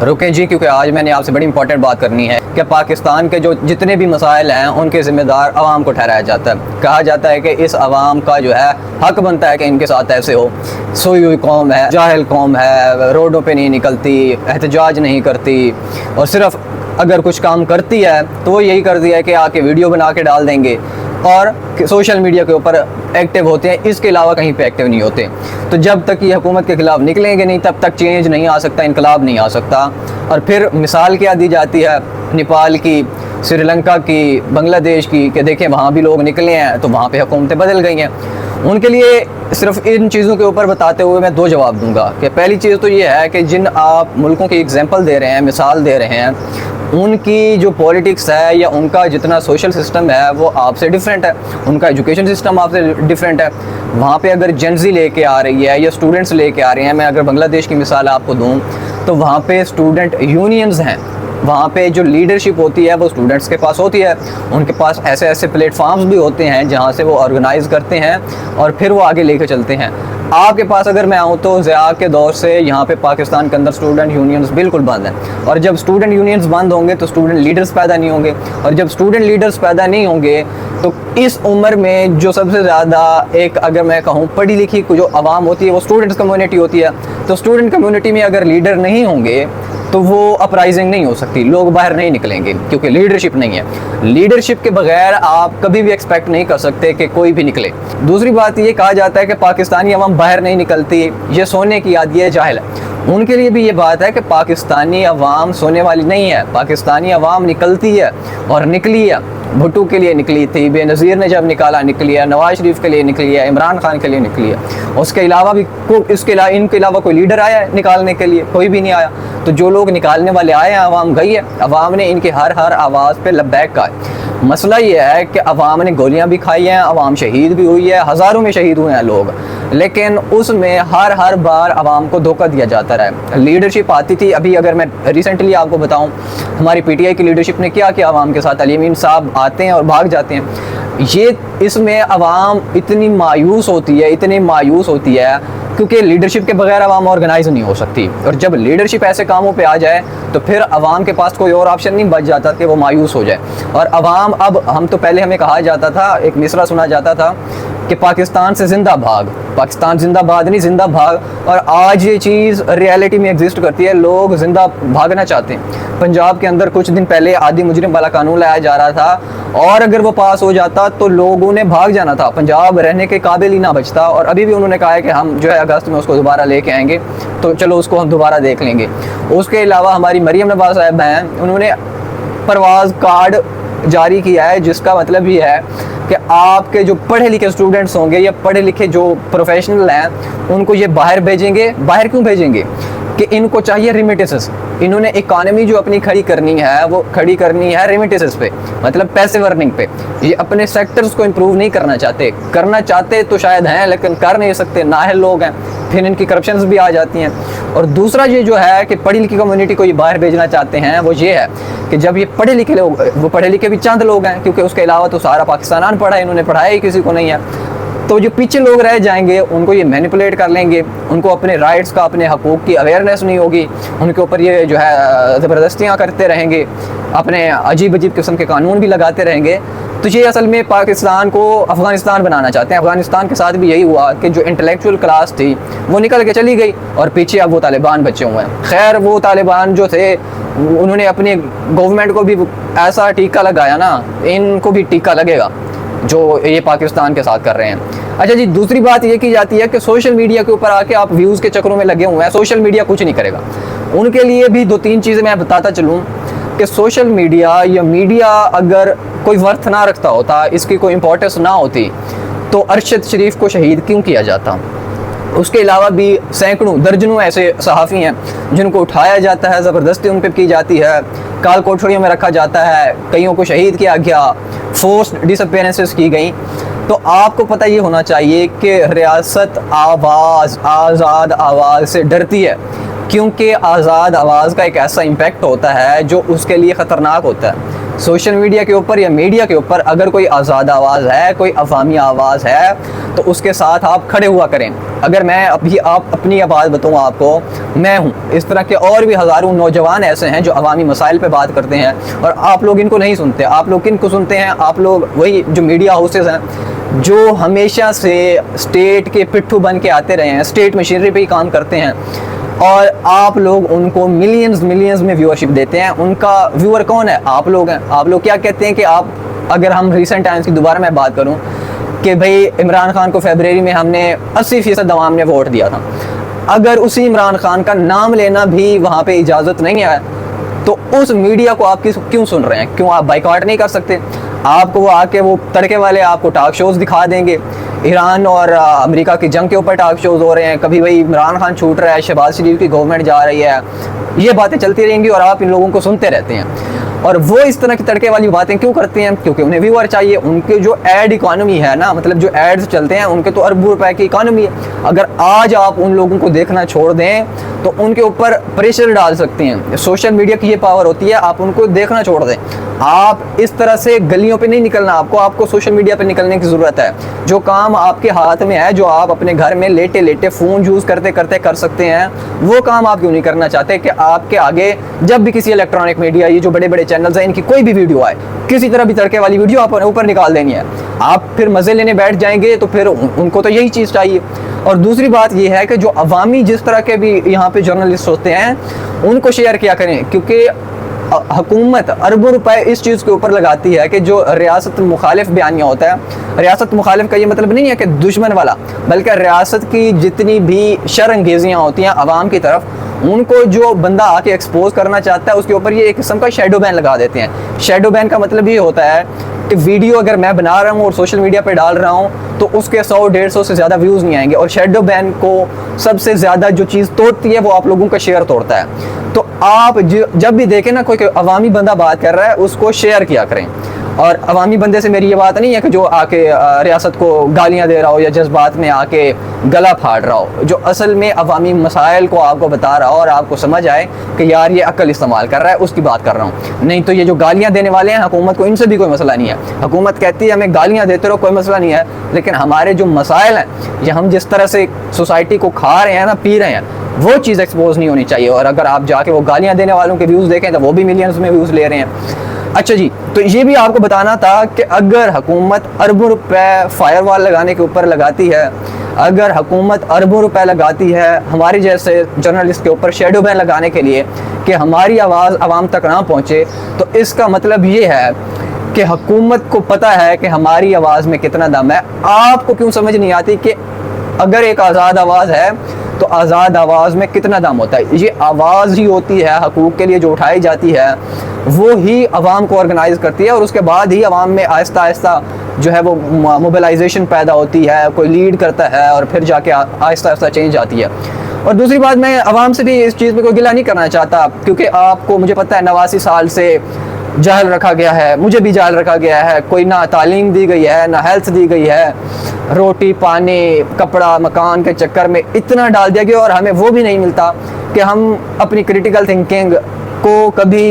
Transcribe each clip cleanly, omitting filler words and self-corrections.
रुकें जी, क्योंकि आज मैंने आपसे बड़ी इंपॉर्टेंट बात करनी है कि पाकिस्तान के जो जितने भी मसाइल हैं उनके ज़िम्मेदार अवाम को ठहराया जाता है। कहा जाता है कि इस अवाम का जो है हक बनता है कि इनके साथ ऐसे हो। सोई हुई कौम है, जाहिल कौम है, रोडों पे नहीं निकलती, एहतजाज नहीं करती, और सिर्फ अगर कुछ काम करती है तो वो यही करती है कि आके वीडियो बना के डाल देंगे और सोशल मीडिया के ऊपर एक्टिव होते हैं, इसके अलावा कहीं पे एक्टिव नहीं होते। तो जब तक ये हुकूमत के ख़िलाफ़ निकलेंगे नहीं तब तक चेंज नहीं आ सकता, इनकलाब नहीं आ सकता। और फिर मिसाल क्या दी जाती है नेपाल की, श्रीलंका की, बांग्लादेश की, कि देखें वहाँ भी लोग निकले हैं तो वहाँ पे हुकूमतें बदल गई हैं। उनके लिए सिर्फ इन चीज़ों के ऊपर बताते हुए मैं दो जवाब दूंगा कि पहली चीज़ तो ये है कि जिन आप मुल्कों की एग्जांपल दे रहे हैं, मिसाल दे रहे हैं, उनकी जो पॉलिटिक्स है या उनका जितना सोशल सिस्टम है वो आपसे डिफरेंट है, उनका एजुकेशन सिस्टम आपसे डिफरेंट है। वहाँ पे अगर जेंजी लेके आ रही है या स्टूडेंट्स लेके आ रहे हैं, मैं अगर बांग्लादेश की मिसाल आपको दूँ तो वहाँ पे स्टूडेंट यूनियंस हैं, वहाँ पे जो लीडरशिप होती है वो स्टूडेंट्स के पास होती है, उनके पास ऐसे ऐसे प्लेटफॉर्म्स भी होते हैं जहाँ से वो ऑर्गेनाइज़ करते हैं और फिर वो आगे लेके चलते हैं। आपके पास अगर मैं आऊँ तो ज़िया के दौर से यहाँ पे पाकिस्तान के अंदर स्टूडेंट यूनियंस बिल्कुल बंद हैं, और जब स्टूडेंट यूनियंस बंद होंगे तो स्टूडेंट लीडर्स पैदा नहीं होंगे, और जब स्टूडेंट लीडर्स पैदा नहीं होंगे तो इस उम्र में जो सबसे ज़्यादा एक अगर मैं कहूँ पढ़ी लिखी जो आवाम होती है वो स्टूडेंट्स कम्युनिटी होती है। तो स्टूडेंट कम्युनिटी में अगर लीडर नहीं होंगे तो वो अपराइजिंग नहीं हो सकती, लोग बाहर नहीं निकलेंगे क्योंकि लीडरशिप नहीं है। लीडरशिप के बगैर आप कभी भी एक्सपेक्ट नहीं कर सकते कि कोई भी निकले। दूसरी बात ये कहा जाता है कि पाकिस्तानी अवाम बाहर नहीं निकलती, ये सोने की आदी है, जाहिल है। उनके लिए भी ये बात है कि पाकिस्तानी अवाम सोने वाली नहीं है, पाकिस्तानी अवाम निकलती है और निकली है। भुट्टो के लिए निकली थी, बेनज़ीर ने जब निकाला निकली है, नवाज शरीफ के लिए निकली है, इमरान खान के लिए निकली है। उसके अलावा भी इनके अलावा कोई लीडर आया है निकालने के लिए? कोई भी नहीं आया। तो जो लोग निकालने वाले आए हैं, अवाम गई है, अवाम ने इनके हर आवाज़ पे लब्बैक कहा है। मसला ये है कि अवाम ने गोलियां भी खाई हैं, अवाम शहीद भी हुई है, हज़ारों में शहीद हुए हैं लोग, लेकिन उसमें हर बार अवाम को धोखा दिया जाता रहा। लीडरशिप आती थी, अभी अगर मैं रिसेंटली आपको बताऊं, हमारी पीटीआई की लीडरशिप ने क्या किया अवाम के साथ। अली अमीन साहब आते हैं और भाग जाते हैं। ये इसमें अवाम इतनी मायूस होती है, इतनी मायूस होती है क्योंकि लीडरशिप के बगैर अवाम ऑर्गेनाइज नहीं हो सकती, और जब लीडरशिप ऐसे कामों पे आ जाए तो फिर अवाम के पास कोई और ऑप्शन नहीं बच जाता कि वो मायूस हो जाए। और अवाम अब हम तो पहले हमें कहा जाता था, एक मिसरा सुना जाता था कि पाकिस्तान से जिंदा भाग, पाकिस्तान जिंदाबाद नहीं, जिंदा भाग। और आज ये चीज़ रियलिटी में एग्जिस्ट करती है, लोग जिंदा भागना चाहते हैं। पंजाब के अंदर कुछ दिन पहले आदि मुजरिम वाला कानून लाया जा रहा था, और अगर वो पास हो जाता तो लोगों ने भाग जाना था, पंजाब रहने के काबिल ही ना बचता। और अभी भी उन्होंने कहा है कि हम जो है अगस्त में उसको दोबारा लेके आएंगे, तो चलो उसको हम दोबारा देख लेंगे। उसके अलावा हमारी मरियम नवाज साहब हैं, उन्होंने परवाज़ कार्ड जारी किया है, जिसका मतलब ये है कि आपके जो पढ़े लिखे स्टूडेंट्स होंगे या पढ़े लिखे जो प्रोफेशनल हैं उनको ये बाहर भेजेंगे। बाहर क्यों भेजेंगे? कि इनको चाहिए रेमिटेंसेस। इन्होंने इकॉनमी जो अपनी खड़ी करनी है वो खड़ी करनी है रेमिटेंसेस पे, मतलब पैसे अर्निंग पे। ये अपने सेक्टर्स को इम्प्रूव नहीं करना चाहते तो शायद हैं, लेकिन कर नहीं सकते, नाअहल लोग हैं, फिर इनकी करप्शंस भी आ जाती हैं। और दूसरा ये जो है कि पढ़ी लिखी कम्युनिटी को ये बाहर भेजना चाहते हैं, वो ये है कि जब ये पढ़े लिखे लोग, वो पढ़े लिखे भी चंद लोग हैं क्योंकि उसके अलावा तो सारा पाकिस्तान अनपढ़ा है, इन्होंने पढ़ाया ही किसी को नहीं है। तो जो पीछे लोग रह जाएंगे उनको ये मैनिपुलेट कर लेंगे, उनको अपने राइट्स का, अपने हकूक़ की अवेयरनेस नहीं होगी, उनके ऊपर ये जो है ज़बरदस्तियाँ करते रहेंगे, अपने अजीब किस्म के कानून भी लगाते रहेंगे। तो ये असल में पाकिस्तान को अफ़गानिस्तान बनाना चाहते हैं। अफ़गानिस्तान के साथ भी यही हुआ कि जो इंटेलेक्चुअल क्लास थी वो निकल के चली गई और पीछे अब वो तालिबान बचे हुए हैं। खैर वो तालिबान जो थे उन्होंने अपनी गवर्नमेंट को भी ऐसा टीका लगाया ना, इनको भी टीका लगेगा जो ये पाकिस्तान के साथ कर रहे हैं। अच्छा जी, दूसरी बात ये की जाती है कि सोशल मीडिया के ऊपर आके आप व्यूज़ के चक्रों में लगे हुए हैं। सोशल मीडिया कुछ नहीं करेगा। उनके लिए भी दो तीन चीज़ें मैं बताता चलूँ कि सोशल मीडिया या मीडिया अगर कोई वर्थ ना रखता होता, इसकी कोई इंपॉर्टेंस ना होती, तो अरशद शरीफ को शहीद क्यों किया जाता? उसके अलावा भी सैकड़ों दर्जनों ऐसे सहाफ़ी हैं जिनको उठाया जाता है, ज़बरदस्ती उन पर की जाती है, काल कोठरियों में रखा जाता है, कईयों को शहीद किया गया, फोर्स्ड डिसअपीयरेंसेस की गई। तो आपको पता ये होना चाहिए कि रियासत आज़ाद आवाज़ से डरती है, क्योंकि आज़ाद आवाज़ का एक ऐसा इम्पैक्ट होता है जो उसके लिए ख़तरनाक होता है। सोशल मीडिया के ऊपर या मीडिया के ऊपर अगर कोई आज़ाद आवाज़ है, कोई अवामी आवाज़ है, तो उसके साथ आप खड़े हुआ करें। अगर मैं अभी अपनी आवाज़ बताऊँ आपको, मैं हूँ, इस तरह के और भी हज़ारों नौजवान ऐसे हैं जो अवामी मसाइल पे बात करते हैं, और आप लोग इनको नहीं सुनते। आप लोग किनको सुनते हैं? आप लोग वही जो मीडिया हाउसेस हैं, जो हमेशा से स्टेट के पिट्ठू बन के आते रहे हैं, स्टेट मशीनरी पे ही काम करते हैं, और आप लोग उनको मिलियंस में व्यूअरशिप देते हैं। उनका व्यूअर कौन है? आप लोग हैं। आप लोग क्या कहते हैं कि आप, अगर हम रिसेंट टाइम्स की दोबारा मैं बात करूं कि भाई इमरान खान को फरवरी में हमने 80% अवाम ने वोट दिया था, अगर उसी इमरान खान का नाम लेना भी वहाँ पे इजाज़त नहीं है, तो उस मीडिया को आप क्यों सुन रहे हैं? क्यों आप बाइकआउट नहीं कर सकते? आपको वो आके वो तड़के वाले आपको टॉक शोज़ दिखा देंगे। ईरान और अमेरिका की जंग के ऊपर टॉक शोज़ हो रहे हैं, कभी वही इमरान खान छूट रहा है, शहबाज शरीफ की गवर्नमेंट जा रही है, ये बातें चलती रहेंगी और आप इन लोगों को सुनते रहते हैं। और वो इस तरह की तड़के वाली बातें क्यों करते हैं? क्योंकि उन्हें व्यूअर चाहिए। उनके जो एड इकोनॉमी है ना, मतलब जो एड्स चलते हैं, उनके तो अरबों रुपए की इकोनॉमी है। अगर आज आप उन लोगों को देखना छोड़ दें तो उनके ऊपर प्रेशर डाल सकते हैं। सोशल मीडिया की ये पावर होती है, आप उनको देखना छोड़ दें। आप इस तरह से गलियों पे नहीं निकलना, आपको सोशल मीडिया पे निकलने की ज़रूरत है। जो काम आपके हाथ में है, जो आप अपने घर में लेटे लेटे फ़ोन यूज़ करते करते कर सकते हैं, वो काम आप क्यों नहीं करना चाहते कि आपके आगे जब भी किसी इलेक्ट्रॉनिक मीडिया, ये जो बड़े बड़े चैनल्स हैं, इनकी कोई भी वीडियो आए, किसी तरह भी तड़के वाली वीडियो आप ऊपर निकाल देनी है, आप फिर मज़े लेने बैठ जाएंगे, तो फिर उनको तो यही चीज़ चाहिए। और दूसरी बात ये है कि जो अवामी जिस तरह के भी यहाँ पे जर्नलिस्ट होते हैं, उनको शेयर किया करें, क्योंकि हुकूमत अरबों रुपए इस चीज़ के ऊपर लगाती है कि जो रियासत मुखालिफ बयानिया होता है, रियासत मुखालिफ का ये मतलब नहीं है कि दुश्मन वाला, बल्कि रियासत की जितनी भी शर्अंगेज़ियाँ होती हैं अवाम की तरफ, उनको जो बंदा आके एक्सपोज करना चाहता है, उसके ऊपर ये एक किस्म का शेडो बैन लगा देते हैं। शेडो बैन का मतलब ये होता है कि वीडियो अगर मैं बना रहा हूँ और सोशल मीडिया पे डाल रहा हूँ, तो उसके 100-150 से ज़्यादा व्यूज़ नहीं आएंगे। और शेडो बैन को सबसे ज़्यादा जो चीज़ तोड़ती है, वो आप लोगों का शेयर तोड़ता है। तो आप जब भी देखें ना कोई अवामी बंदा बात कर रहा है, उसको शेयर किया करें। और अवामी बंदे से मेरी ये बात नहीं है कि जो आके रियासत को गालियाँ दे रहा हो या जज्बात में आके गला फाड़ रहा हो, जो असल में अवामी मसाइल को आपको बता रहा हो और आपको समझ आए कि यार ये अक्ल इस्तेमाल कर रहा है, उसकी बात कर रहा हूँ। नहीं तो ये जो गालियाँ देने वाले हैं हुकूमत को, इनसे भी कोई मसला नहीं है। हुकूमत कहती है हमें गालियाँ देते रहो, कोई मसला नहीं है, लेकिन हमारे जो मसाइल हैं, या हम जिस तरह से सोसाइटी को खा रहे हैं ना, पी रहे हैं, वो चीज़ एक्सपोज नहीं होनी चाहिए। और अगर आप जाके वो गालियाँ देने वालों के व्यूज़ देखें तो वो भी मिलियंस में व्यूज़ ले रहे हैं। अच्छा जी, तो ये भी आपको बताना था कि अगर हुकूमत अरबों रुपए फायरवॉल लगाने के ऊपर लगाती है, अगर हुकूमत अरबों रुपए लगाती है हमारे जैसे जर्नलिस्ट के ऊपर शेडो बैन लगाने के लिए कि हमारी आवाज़ आवाम तक ना पहुँचे, तो इसका मतलब ये है कि हुकूमत को पता है कि हमारी आवाज़ में कितना दम है। आपको क्यों समझ नहीं आती कि अगर एक आज़ाद आवाज़ है तो आज़ाद आवाज़ में कितना दम होता है? ये आवाज़ ही होती है हकूक़ के लिए जो उठाई जाती है, वो ही अवाम को ऑर्गेनाइज़ करती है, और उसके बाद ही अवाम में आहिस्ता आहिस्ता जो है वो मोबिलाइजेशन पैदा होती है, कोई लीड करता है और फिर जाके आहिस्ता आहिस्ता चेंज आती है। और दूसरी बात, मैं अवाम से भी इस चीज़ में कोई गिला नहीं करना चाहता, क्योंकि आपको, मुझे पता है 89 साल से जाहिल रखा गया है, मुझे भी जाहिल रखा गया है। कोई ना तालीम दी गई है, ना हेल्थ दी गई है, रोटी पानी कपड़ा मकान के चक्कर में इतना डाल दिया गया, और हमें वो भी नहीं मिलता कि हम अपनी क्रिटिकल थिंकिंग को कभी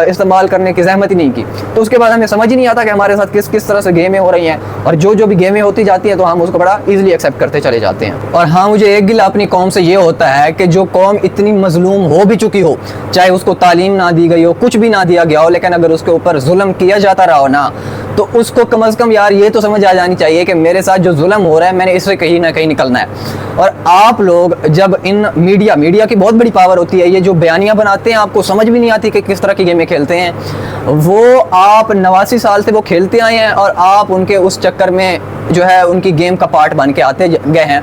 इस्तेमाल करने की ज़हमत ही नहीं की। तो उसके बाद हमें समझ ही नहीं आता कि हमारे साथ किस तरह से गेमें हो रही हैं, और जो भी गेमें होती जाती हैं तो हम उसको बड़ा इजीली एक्सेप्ट करते चले जाते हैं। और हाँ, मुझे एक गिला अपनी कौम से ये होता है कि जो कौम इतनी मजलूम हो भी चुकी हो, चाहे उसको तालीम ना दी गई हो, कुछ भी ना दिया गया हो, लेकिन अगर उसके ऊपर जुल्म किया जाता रहा हो ना, तो उसको कम अज़ कम यार ये तो समझ आ जानी चाहिए कि मेरे साथ जो जुल्म हो रहा है, मैंने इससे कहीं ना कहीं निकलना है। और आप लोग जब इन मीडिया की बहुत बड़ी पावर होती है, ये जो बयानियाँ बनाते हैं, आपको समझ भी नहीं आती कि किस तरह की गेमें खेलते हैं वो। आप 89 साल से वो खेलते आए हैं, और आप उनके उस चक्कर में जो है उनकी गेम का पार्ट बन के आते गए हैं।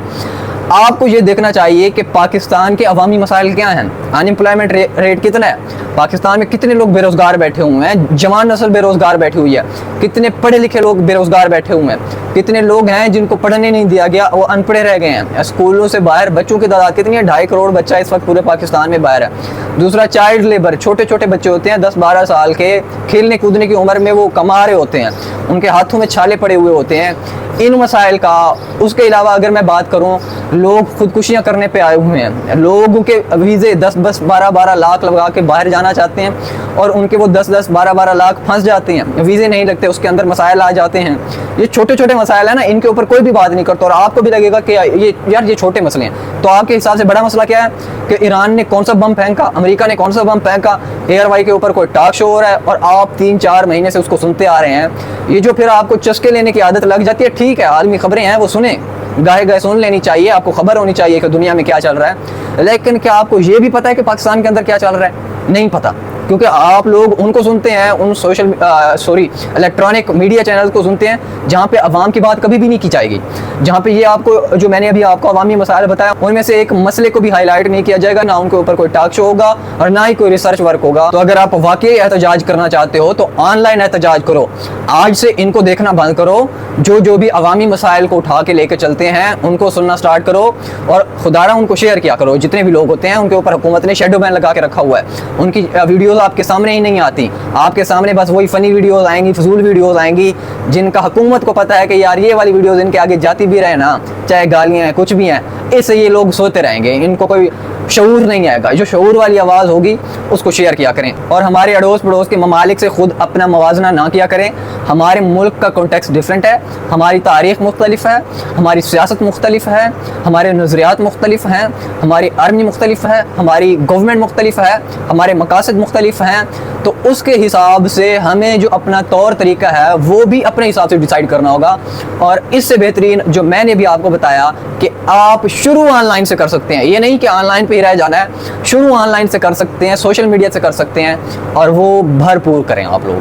आपको ये देखना चाहिए कि पाकिस्तान के अवामी मसाइल क्या हैं। अनएम्प्लॉयमेंट रेट कितना है, पाकिस्तान में कितने लोग बेरोज़गार बैठे हुए हैं, जवान नस्ल बेरोज़गार बैठी हुई है, कितने पढ़े लिखे लोग बेरोज़गार बैठे हुए हैं, कितने लोग हैं जिनको पढ़ने नहीं दिया गया, वो अनपढ़े रह गए हैं। स्कूलों से बाहर बच्चों की तादाद कितनी है, 2.5 करोड़ बच्चा इस वक्त पूरे पाकिस्तान में बाहर है। दूसरा, चाइल्ड लेबर, छोटे छोटे बच्चे होते हैं 10-12 साल के, खेलने कूदने की उम्र में वो कमा रहे होते हैं, उनके हाथों में छाले पड़े हुए होते हैं। इन मसाइल का, उसके अलावा अगर मैं बात करूँ लोग खुदकुशियाँ करने पे आए हुए हैं, लोगों के वीज़े 10-10, 12-12 लाख लगा के बाहर जाना चाहते हैं और उनके वो 10-10, 12-12 लाख फंस जाते हैं, वीज़े नहीं लगते, उसके अंदर मसाइल आ जाते हैं। ये छोटे छोटे मसाइल है ना, इनके ऊपर कोई भी बात नहीं करता और आपको भी लगेगा कि ये छोटे मसले हैं। तो आपके हिसाब से बड़ा मसला क्या है कि ईरान ने कौन सा बम फेंका, अमेरिका ने कौन सा बम फेंका, एयरवाई के ऊपर कोई टॉक शो हो रहा है और आप 3-4 महीने से उसको सुनते आ रहे हैं। ये जो फिर आपको चस्के लेने की आदत लग जाती है, ठीक है, आलमी खबरें हैं वो सुने, गाहे गाहे सुन लेनी चाहिए, आपको खबर होनी चाहिए कि दुनिया में क्या चल रहा है, लेकिन क्या आपको ये भी पता है कि पाकिस्तान के अंदर क्या चल रहा है? नहीं पता, क्योंकि आप लोग उनको सुनते हैं, उन इलेक्ट्रॉनिक मीडिया चैनल को सुनते हैं जहाँ पे अवाम की बात कभी भी नहीं की जाएगी, जहाँ पे ये आपको जो मैंने अभी आपको अवामी मसाइल बताया उनमें से एक मसले को भी हाईलाइट नहीं किया जाएगा, ना उनके ऊपर कोई टॉक शो होगा और ना ही कोई रिसर्च वर्क होगा। तो अगर आप वाकई एहतजाज करना चाहते हो तो ऑनलाइन एहतजाज करो, आज से इनको देखना बंद करो, जो भी अवामी मसाइल को उठा के लेके चलते हैं उनको सुनना स्टार्ट करो और खुदारा उनको शेयर किया करो। जितने भी लोग होते हैं उनके ऊपर हुकूमत ने शेडो बैन लगा के रखा हुआ है, उनकी वीडियोस आपके सामने ही नहीं आती, आपके सामने बस वही फनी वीडियोस आएंगी, फजूल वीडियोस आएंगी, जिनका हुकूमत को पता है कि यार ये वाली वीडियोस इनके आगे जाती भी रहे ना, चाहे गालियाँ हैं कुछ भी हैं, इससे ये लोग सोते रहेंगे, इनको कोई शऊर नहीं आएगा। जो शऊर वाली आवाज़ होगी उसको शेयर किया करें और हमारे अड़ोस पड़ोस के ममालिक से खुद अपना मवाजना ना किया करें। हमारे मुल्क का कॉन्टेक्स्ट डिफरेंट है, हमारी तारीख़ मुख्तलिफ है, हमारी सियासत मुख्तलिफ है, हमारे नज़रियात मुख्तलिफ हैं, हमारी आर्मी मुख्तलिफ है, हमारी गवर्नमेंट मुख्तलिफ है, हमारे मकासद मुख्तलिफ हैं। तो उसके हिसाब से हमें जो अपना तौर तरीका है वो भी अपने हिसाब से डिसाइड करना होगा। और इससे बेहतरीन जो मैंने भी आपको बताया कि आप शुरू ऑनलाइन से कर सकते हैं, ये नहीं कि ऑनलाइन पे ही रह जाना है, शुरू ऑनलाइन से कर सकते हैं, सोशल मीडिया से कर सकते हैं और वो भरपूर करें आप लोग।